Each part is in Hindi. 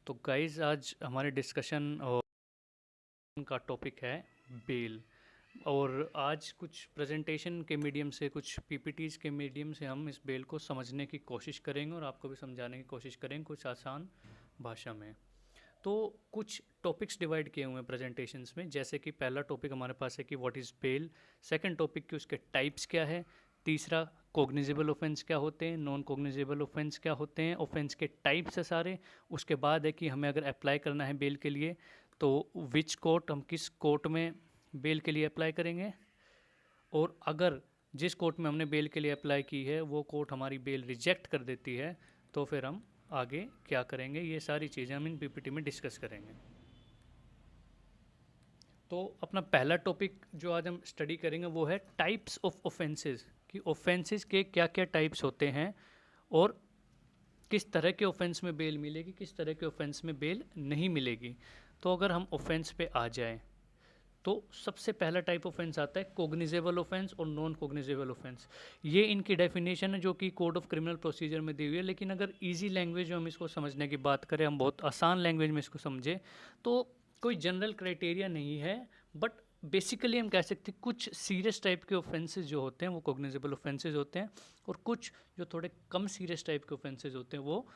तो गाइस आज हमारे डिस्कशन का टॉपिक है बेल। और आज कुछ प्रेजेंटेशन के मीडियम से, कुछ पीपीटीज के मीडियम से हम इस बेल को समझने की कोशिश करेंगे और आपको भी समझाने की कोशिश करेंगे कुछ आसान भाषा में। तो कुछ टॉपिक्स डिवाइड किए हुए हैं प्रेजेंटेशंस में, जैसे कि पहला टॉपिक हमारे पास है कि what is bail. Second topic कि उसके टाइप्स क्या है। तीसरा, कोग्निजेबल ऑफेंस क्या होते हैं, नॉन कोग्निजेबल ऑफेंस क्या होते हैं, ऑफेंस के टाइप्स है सारे। उसके बाद है कि हमें अगर अप्लाई करना है बेल के लिए तो विच कोर्ट, हम किस कोर्ट में बेल के लिए अप्लाई करेंगे। और अगर जिस कोर्ट में हमने बेल के लिए अप्लाई की है वो कोर्ट हमारी बेल रिजेक्ट कर देती है तो फिर हम आगे क्या करेंगे, ये सारी चीज़ें हम इन पीपीटी में डिस्कस करेंगे। तो अपना पहला टॉपिक जो आज हम स्टडी करेंगे वो है टाइप्स ऑफ ऑफेंसेस, कि ऑफेंसेस के क्या क्या टाइप्स होते हैं और किस तरह के ऑफेंस में बेल मिलेगी, किस तरह के ऑफेंस में बेल नहीं मिलेगी। तो अगर हम ऑफेंस पे आ जाएं तो सबसे पहला टाइप ऑफेंस आता है कोग्निजेबल ऑफेंस और नॉन कोग्निजेबल ऑफेंस। ये इनकी डेफिनेशन है जो कि कोड ऑफ क्रिमिनल प्रोसीजर में दी हुई है, लेकिन अगर इजी लैंग्वेज में हम इसको समझने की बात करें, हम बहुत आसान लैंग्वेज में इसको समझें तो कोई जनरल क्राइटेरिया नहीं है। बट बेसिकली हम कह सकते हैं कुछ सीरियस टाइप के ऑफेंसेस जो होते हैं वो कोग्निजेबल ऑफेंसेस होते हैं, और कुछ जो थोड़े कम सीरियस टाइप के ऑफेंसेस होते हैं वो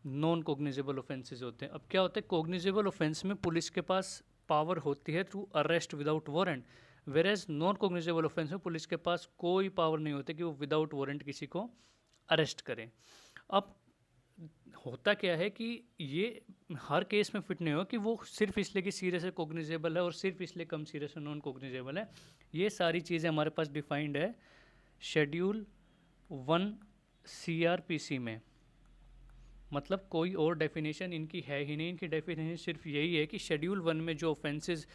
नॉन कोग्निजेबल ऑफेंसेस होते हैं। अब क्या होता है, कोग्निजेबल ऑफेंस में पुलिस के पास पावर होती है to arrest without warrant, whereas non cognizable offence में पुलिस के पास कोई पावर नहीं होती कि वो विदाउट वारंट किसी को अरेस्ट करें। अब होता क्या है कि ये हर केस में फिट नहीं हो कि वो सिर्फ इसलिए कि सीरियस है कोग्निजेबल है और सिर्फ इसलिए कम सीरियस है नॉन कोग्निजेबल है। ये सारी चीज़ें हमारे पास डिफाइंड है शेड्यूल 1 CRPC में। मतलब कोई और डेफिनेशन इनकी है ही नहीं, इनकी डेफिनेशन सिर्फ यही है कि शेड्यूल 1 में जो ऑफेंसेस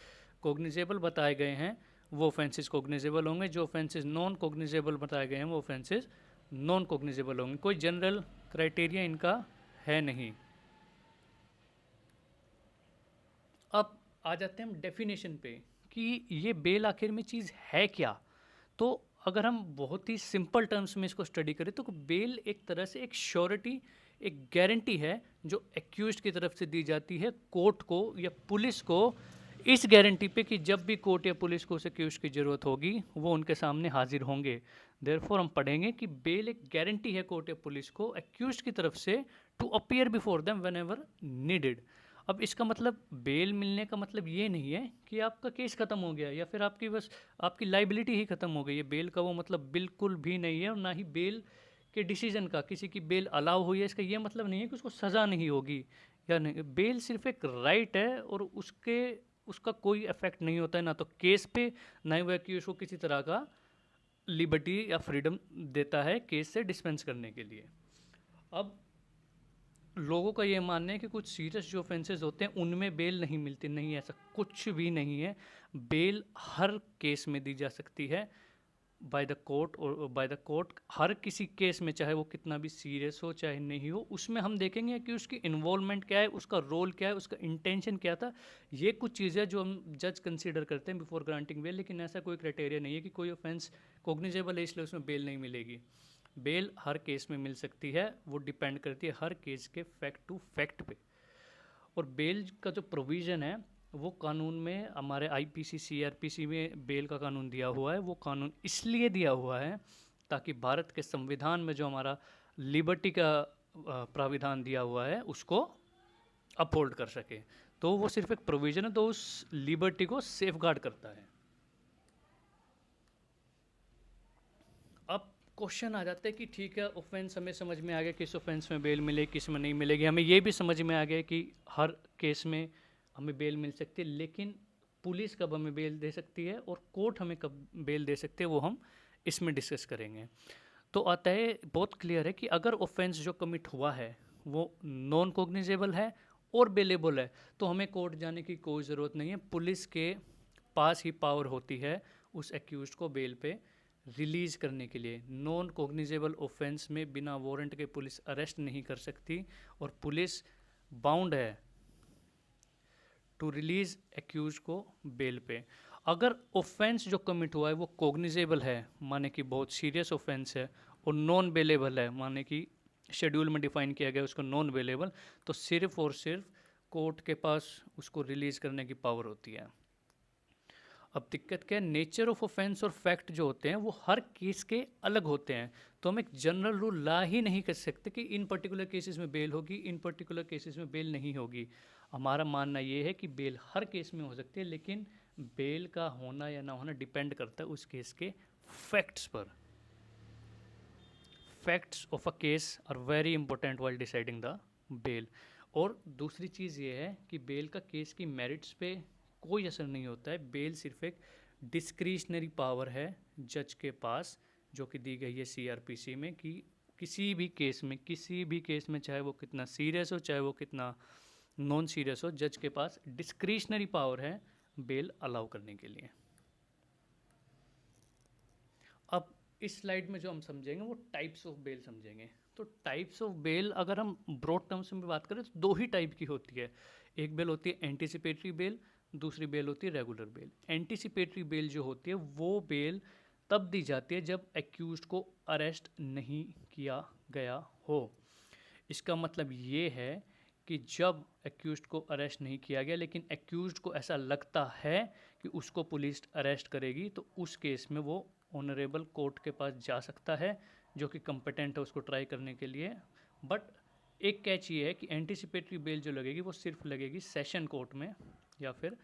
कोग्निजेबल बताए गए हैं वो ऑफेंसेस कोग्निजेबल होंगे, जो ऑफेंसेस नॉन कोग्निजेबल बताए गए हैं वो ऑफेंसेस नॉन कोग्निजेबल होंगे। कोई जनरल क्राइटेरिया इनका है नहीं। अब आ जाते हैं हम डेफिनेशन पे कि ये बेल आखिर में चीज़ है क्या। तो अगर हम बहुत ही सिंपल टर्म्स में इसको स्टडी करें तो बेल एक तरह से एक श्योरिटी, एक गारंटी है जो एक्यूज्ड की तरफ से दी जाती है कोर्ट को या पुलिस को, इस गारंटी पे कि जब भी कोर्ट या पुलिस को उस एक्यूज्ड की ज़रूरत होगी वो उनके सामने हाजिर होंगे। देयरफॉर हम पढ़ेंगे कि बेल एक गारंटी है कोर्ट या पुलिस को एक्यूज्ड की तरफ से to appear before them whenever needed. अब इसका मतलब बेल मिलने का मतलब ये नहीं है कि आपका केस ख़त्म हो गया या फिर आपकी बस आपकी लाइबिलिटी ही ख़त्म हो गई है। बेल का वो मतलब बिल्कुल भी नहीं है, और ना ही बेल के डिसीजन का किसी की बेल अलाउ हुई है इसका ये मतलब नहीं है कि उसको सज़ा नहीं होगी या नहीं। बेल सिर्फ एक राइट है और उसका कोई इफेक्ट नहीं होता है ना तो केस पे, ना ही वो एक्यूज को किसी तरह का लिबर्टी या फ्रीडम देता है केस से डिस्पेंस करने के लिए। अब लोगों का ये मानना है कि कुछ सीरियस जो ऑफेंसेस होते हैं उनमें बेल नहीं मिलती, नहीं ऐसा कुछ भी नहीं है। बेल हर केस में दी जा सकती है बाय द कोर्ट, और बाय द कोर्ट हर किसी केस में, चाहे वो कितना भी सीरियस हो चाहे नहीं हो। उसमें हम देखेंगे कि उसकी इन्वॉल्वमेंट क्या है, उसका रोल क्या है, उसका इंटेंशन क्या था। ये कुछ चीज़ें जो हम जज कंसीडर करते हैं बिफोर ग्रांटिंग बेल, लेकिन ऐसा कोई क्राइटेरिया नहीं है कि कोई ऑफेंस कोग्निजेबल है इसलिए उसमें बेल नहीं मिलेगी। बेल हर केस में मिल सकती है, वो डिपेंड करती है हर केस के फैक्ट टू फैक्ट पे। और बेल का जो प्रोविज़न है वो कानून में, हमारे आईपीसी सीआरपीसी में बेल का कानून दिया हुआ है। वो कानून इसलिए दिया हुआ है ताकि भारत के संविधान में जो हमारा लिबर्टी का प्राविधान दिया हुआ है उसको अपहोल्ड कर सके। तो वो सिर्फ एक प्रोविज़न है तो उस लिबर्टी को सेफगार्ड करता है। अब क्वेश्चन आ जाता है कि ठीक है, ऑफेंस हमें समझ में आ गया किस ऑफेंस में बेल मिले किस में नहीं मिलेगी, हमें ये भी समझ में आ गया कि हर केस में हमें बेल मिल सकती है, लेकिन पुलिस कब हमें बेल दे सकती है और कोर्ट हमें कब बेल दे सकते हैं वो हम इसमें डिस्कस करेंगे। तो आता है, बहुत क्लियर है कि अगर ऑफेंस जो कमिट हुआ है वो नॉन कोग्निजेबल है और बेलेबल है तो हमें कोर्ट जाने की कोई ज़रूरत नहीं है। पुलिस के पास ही पावर होती है उस एक्यूज को बेल पे रिलीज करने के लिए। नॉन कोग्निजेबल ऑफेंस में बिना वारंट के पुलिस अरेस्ट नहीं कर सकती और पुलिस बाउंड है टू रिलीज एक्यूज को बेल पे। अगर ऑफेंस जो कमिट हुआ है वो कोग्निजेबल है, माने कि बहुत सीरियस ऑफेंस है, और नॉन बेलेबल है, माने कि शेड्यूल में डिफाइन किया गया उसको नॉन बेलेबल, तो सिर्फ और सिर्फ कोर्ट के पास उसको रिलीज़ करने की पावर होती है। अब दिक्कत क्या है, नेचर ऑफ ऑफेंस और फैक्ट जो होते हैं वो हर केस के अलग होते हैं। तो हम एक जनरल रूल ला ही नहीं कर सकते कि इन पर्टिकुलर केसेस में बेल होगी, इन पर्टिकुलर केसेस में बेल नहीं होगी। हमारा मानना ये है कि बेल हर केस में हो सकती है, लेकिन बेल का होना या ना होना डिपेंड करता है उस केस के फैक्ट्स पर। Facts of a case are very important while deciding the bail. और दूसरी चीज़ ये है कि बेल का केस की मेरिट्स पे कोई असर नहीं होता है। बेल सिर्फ एक डिस्क्रिशनरी पावर है जज के पास, जो कि दी गई है सीआरपीसी में, कि किसी भी केस में चाहे वो कितना सीरियस हो, चाहे वो कितना नॉन सीरियस हो, जज के पास डिस्क्रिशनरी पावर है बेल अलाउ करने के लिए। अब इस स्लाइड में जो हम समझेंगे वो टाइप्स ऑफ बेल समझेंगे। तो टाइप्स ऑफ बेल अगर हम ब्रॉड टर्म्स में बात करें तो दो ही टाइप की होती है। एक बेल होती है एंटीसिपेटरी बेल, दूसरी बेल होती है रेगुलर बेल। एंटीसिपेटरी बेल जो होती है वो बेल तब दी जाती है जब एक्यूज्ड को अरेस्ट नहीं किया गया हो। इसका मतलब ये है कि जब एक्यूज्ड को अरेस्ट नहीं किया गया लेकिन एक्यूज्ड को ऐसा लगता है कि उसको पुलिस अरेस्ट करेगी, तो उस केस में वो ऑनरेबल कोर्ट के पास जा सकता है, जो कि कंपिटेंट है उसको ट्राई करने के लिए। बट एक कैच ये है कि एंटीसिपेटरी बेल जो लगेगी वो सिर्फ लगेगी सेशन कोर्ट में या फिर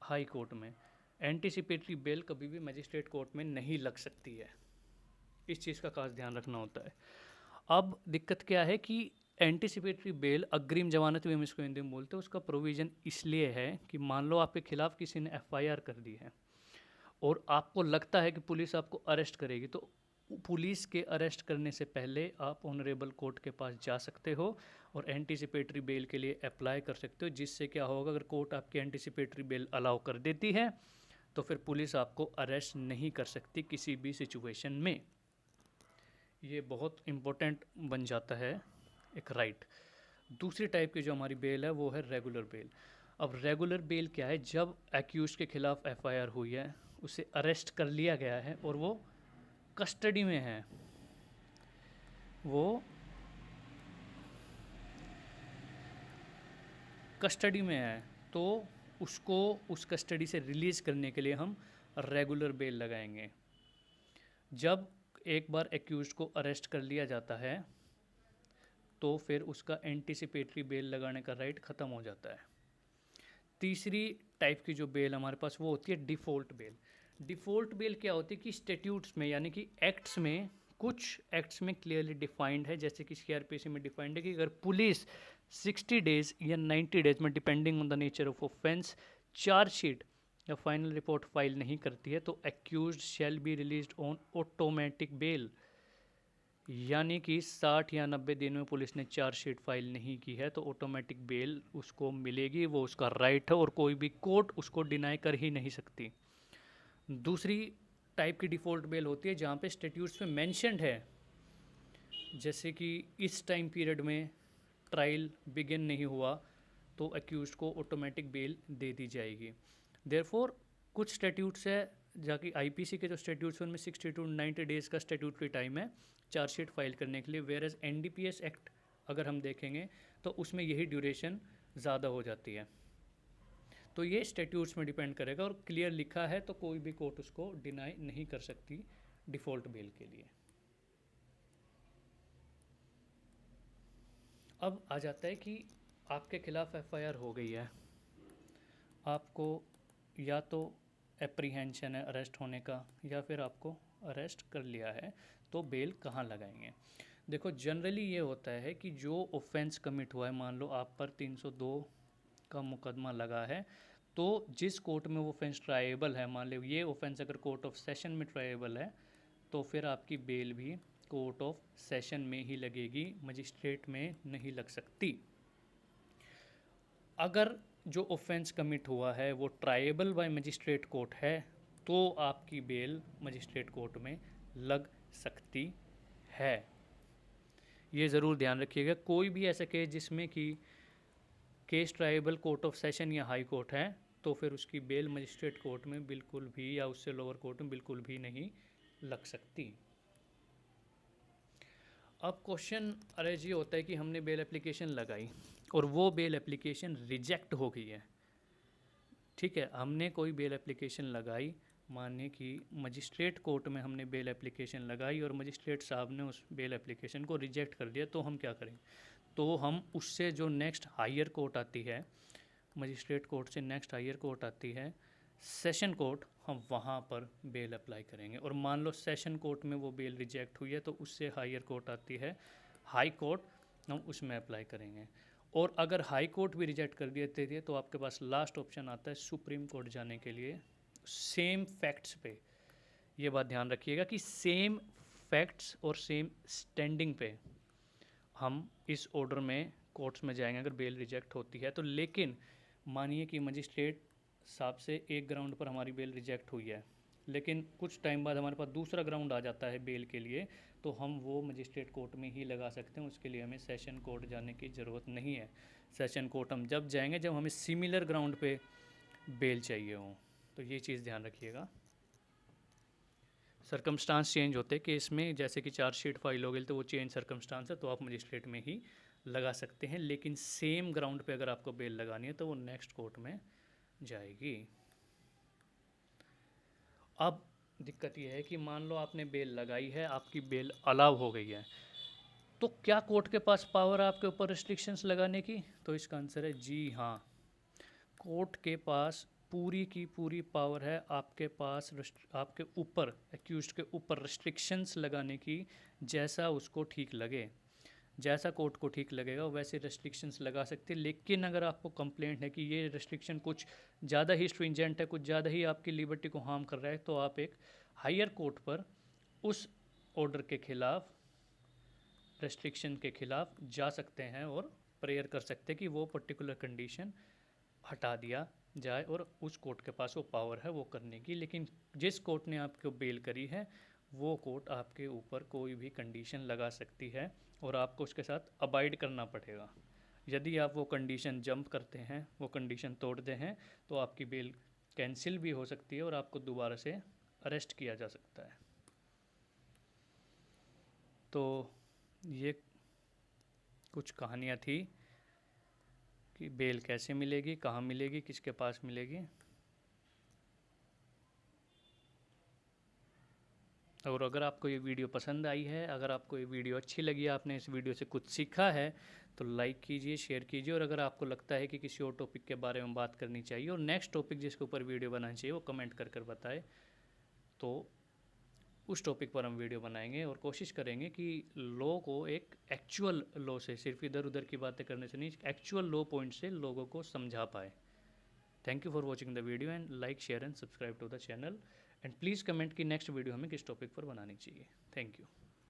हाई कोर्ट में। एंटीसिपेटरी बेल कभी भी मजिस्ट्रेट कोर्ट में नहीं लग सकती है। इस चीज़ का खास ध्यान रखना होता है। अब दिक्कत क्या है कि एंटीसिपेटरी बेल, अग्रिम जमानत भी हम इसको हिंदी में बोलते हैं, उसका प्रोविज़न इसलिए है कि मान लो आपके खिलाफ किसी ने एफआईआर कर दी है और आपको लगता है कि पुलिस आपको अरेस्ट करेगी, तो पुलिस के अरेस्ट करने से पहले आप ऑनरेबल कोर्ट के पास जा सकते हो और एंटीसिपेटरी बेल के लिए अप्लाई कर सकते हो। जिससे क्या होगा, अगर कोर्ट आपकी एंटीसिपेटरी बेल अलाउ कर देती है तो फिर पुलिस आपको अरेस्ट नहीं कर सकती किसी भी सिचुएशन में। ये बहुत इम्पोर्टेंट बन जाता है एक राइट। दूसरी टाइप की जो हमारी बेल है वो है रेगुलर बेल। अब रेगुलर बेल क्या है, जब एक्यूज के खिलाफ एफआईआर हुई है, उसे अरेस्ट कर लिया गया है और वो कस्टडी में है, वो कस्टडी में है, तो उसको उस कस्टडी से रिलीज़ करने के लिए हम रेगुलर बेल लगाएंगे। जब एक बार एक्यूज को अरेस्ट कर लिया जाता है तो फिर उसका एंटीसिपेटरी बेल लगाने का राइट ख़त्म हो जाता है। तीसरी टाइप की जो बेल हमारे पास वो होती है डिफ़ॉल्ट बेल। डिफ़ॉल्ट बेल क्या होती है कि स्टेट्यूट्स में, यानी कि एक्ट्स में, कुछ एक्ट्स में क्लियरली डिफाइंड है, जैसे कि सीआरपीसी में डिफाइंड है कि अगर पुलिस 60 डेज़ या 90 डेज़ में, depending on the nature of offence, chargesheet या फाइनल रिपोर्ट फाइल नहीं करती है तो accused shall be released on automatic bell. यानी कि 60 या 90 दिन में पुलिस ने चार्जशीट फाइल नहीं की है तो ऑटोमेटिक बेल उसको मिलेगी, वो उसका राइट है और कोई भी कोर्ट उसको डिनाई कर ही नहीं सकती। दूसरी टाइप की डिफ़ॉल्ट बेल होती है जहाँ पे स्टेट्यूट्स में मेंशन्ड है, जैसे कि इस टाइम पीरियड में ट्रायल बिगिन नहीं हुआ तो एक्यूज्ड को ऑटोमेटिक बेल दे दी जाएगी। देयरफॉर कुछ स्टेट्यूट्स है जाकि आईपीसी के जो स्टेट्यूट्स हैं उनमें 60 टू 90 डेज़ का स्टेट्यूटरी टाइम है चार्जशीट फाइल करने के लिए, वेयर एज एनडीपीएस एक्ट अगर हम देखेंगे तो उसमें यही ड्यूरेशन ज़्यादा हो जाती है। तो ये स्टेट्यूट्स में डिपेंड करेगा और क्लियर लिखा है तो कोई भी कोर्ट उसको डिनाई नहीं कर सकती डिफ़ॉल्ट बेल के लिए। अब आ जाता है कि आपके खिलाफ एफआईआर हो गई है, आपको या तो एप्रीहेंशन है अरेस्ट होने का या फिर आपको अरेस्ट कर लिया है, तो बेल कहाँ लगाएंगे। देखो जनरली ये होता है कि जो ऑफेंस कमिट हुआ है, मान लो आप पर 302 का मुकदमा लगा है, तो जिस कोर्ट में वो ऑफेंस ट्राएबल है, मान लो ये ऑफेंस अगर कोर्ट ऑफ सेशन में ट्राएबल है तो फिर आपकी बेल भी कोर्ट ऑफ सेशन में ही लगेगी, मजिस्ट्रेट में नहीं लग सकती। अगर जो ऑफेंस कमिट हुआ है वो ट्राएबल बाय मजिस्ट्रेट कोर्ट है तो आपकी बेल मजिस्ट्रेट कोर्ट में लग सकती है। ये ज़रूर ध्यान रखिएगा, कोई भी ऐसा केस जिसमें कि case tribal court of session या हाई कोर्ट है तो फिर उसकी बेल मजिस्ट्रेट कोर्ट में बिल्कुल भी या उससे लोअर कोर्ट में बिल्कुल भी नहीं लग सकती। अब क्वेश्चन अरेज ये होता है कि हमने बेल एप्लीकेशन लगाई और वो बेल एप्लीकेशन रिजेक्ट हो गई है। ठीक है, हमने कोई बेल एप्लीकेशन लगाई, मानिए कि मजिस्ट्रेट कोर्ट में हमने बेल एप्लीकेशन लगाई और मजिस्ट्रेट साहब ने उस बेल एप्लीकेशन को रिजेक्ट कर दिया, तो हम क्या करेंगे? तो हम उससे जो नेक्स्ट हायर कोर्ट आती है, मजिस्ट्रेट कोर्ट से नेक्स्ट हायर कोर्ट आती है सेशन कोर्ट, हम वहाँ पर बेल अप्लाई करेंगे। और मान लो सेशन कोर्ट में वो बेल रिजेक्ट हुई है तो उससे हायर कोर्ट आती है हाई कोर्ट, हम उसमें अप्लाई करेंगे। और अगर हाई कोर्ट भी रिजेक्ट कर देती है तो आपके पास लास्ट ऑप्शन आता है सुप्रीम कोर्ट जाने के लिए सेम फैक्ट्स पे। ये बात ध्यान रखिएगा कि सेम फैक्ट्स और सेम स्टैंडिंग पे हम इस ऑर्डर में कोर्ट्स में जाएंगे अगर बेल रिजेक्ट होती है तो। लेकिन मानिए कि मजिस्ट्रेट साहब से एक ग्राउंड पर हमारी बेल रिजेक्ट हुई है, लेकिन कुछ टाइम बाद हमारे पास दूसरा ग्राउंड आ जाता है बेल के लिए, तो हम वो मजिस्ट्रेट कोर्ट में ही लगा सकते हैं। उसके लिए हमें सेशन कोर्ट जाने की ज़रूरत नहीं है। सेशन कोर्ट हम जब जाएंगे जब हमें सिमिलर ग्राउंड पे बेल चाहिए हो। तो ये चीज़ ध्यान रखिएगा। सर्कमस्टांस चेंज होते केस में, जैसे कि चार्जशीट फाइल हो गई तो वो चेंज सर्कमस्टांस है तो आप मजिस्ट्रेट में ही लगा सकते हैं। लेकिन सेम ग्राउंड पे अगर आपको बेल लगानी है तो वो नेक्स्ट कोर्ट में जाएगी। अब दिक्कत ये है कि मान लो आपने बेल लगाई है, आपकी बेल अलाउ हो गई है, तो क्या कोर्ट के पास पावर है आपके ऊपर रिस्ट्रिक्शंस लगाने की? तो इसका आंसर है जी हाँ, कोर्ट के पास पूरी की पूरी पावर है आपके पास आपके ऊपर, एक्यूज्ड के ऊपर रिस्ट्रिक्शंस लगाने की, जैसा उसको ठीक लगे। जैसा कोर्ट को ठीक लगेगा वैसे रेस्ट्रिक्शंस लगा सकते हैं। लेकिन अगर आपको कंप्लेंट है कि ये रेस्ट्रिक्शन कुछ ज़्यादा ही स्ट्रिंजेंट है, कुछ ज़्यादा ही आपकी लिबर्टी को हार्म कर रहा है, तो आप एक हायर कोर्ट पर उस ऑर्डर के खिलाफ, रेस्ट्रिक्शन के खिलाफ जा सकते हैं और प्रेयर कर सकते हैं कि वो पर्टिकुलर कंडीशन हटा दिया जाए, और उस कोर्ट के पास वो पावर है वो करने की। लेकिन जिस कोर्ट ने आपको बेल करी है वो कोर्ट आपके ऊपर कोई भी कंडीशन लगा सकती है और आपको उसके साथ अबाइड करना पड़ेगा। यदि आप वो कंडीशन जंप करते हैं, वो कंडीशन तोड़ते हैं, तो आपकी बेल कैंसिल भी हो सकती है और आपको दोबारा से अरेस्ट किया जा सकता है। तो ये कुछ कहानियाँ थी कि बेल कैसे मिलेगी, कहाँ मिलेगी, किसके पास मिलेगी। और अगर आपको ये वीडियो पसंद आई है, अगर आपको ये वीडियो अच्छी लगी, आपने इस वीडियो से कुछ सीखा है, तो लाइक कीजिए, शेयर कीजिए। और अगर आपको लगता है कि किसी और टॉपिक के बारे में बात करनी चाहिए और नेक्स्ट टॉपिक जिसके ऊपर वीडियो बनानी चाहिए वो कमेंट कर बताए, तो उस टॉपिक पर हम वीडियो बनाएंगे और कोशिश करेंगे कि लॉ को एक एक्चुअल लॉ से, सिर्फ इधर उधर की बातें करने से नहीं, एक्चुअल लॉ पॉइंट से लोगों को समझा पाए। Thank you for watching the video and like share and subscribe to the channel and please comment कि नेक्स्ट वीडियो हमें किस टॉपिक पर बनानी चाहिए। Thank you.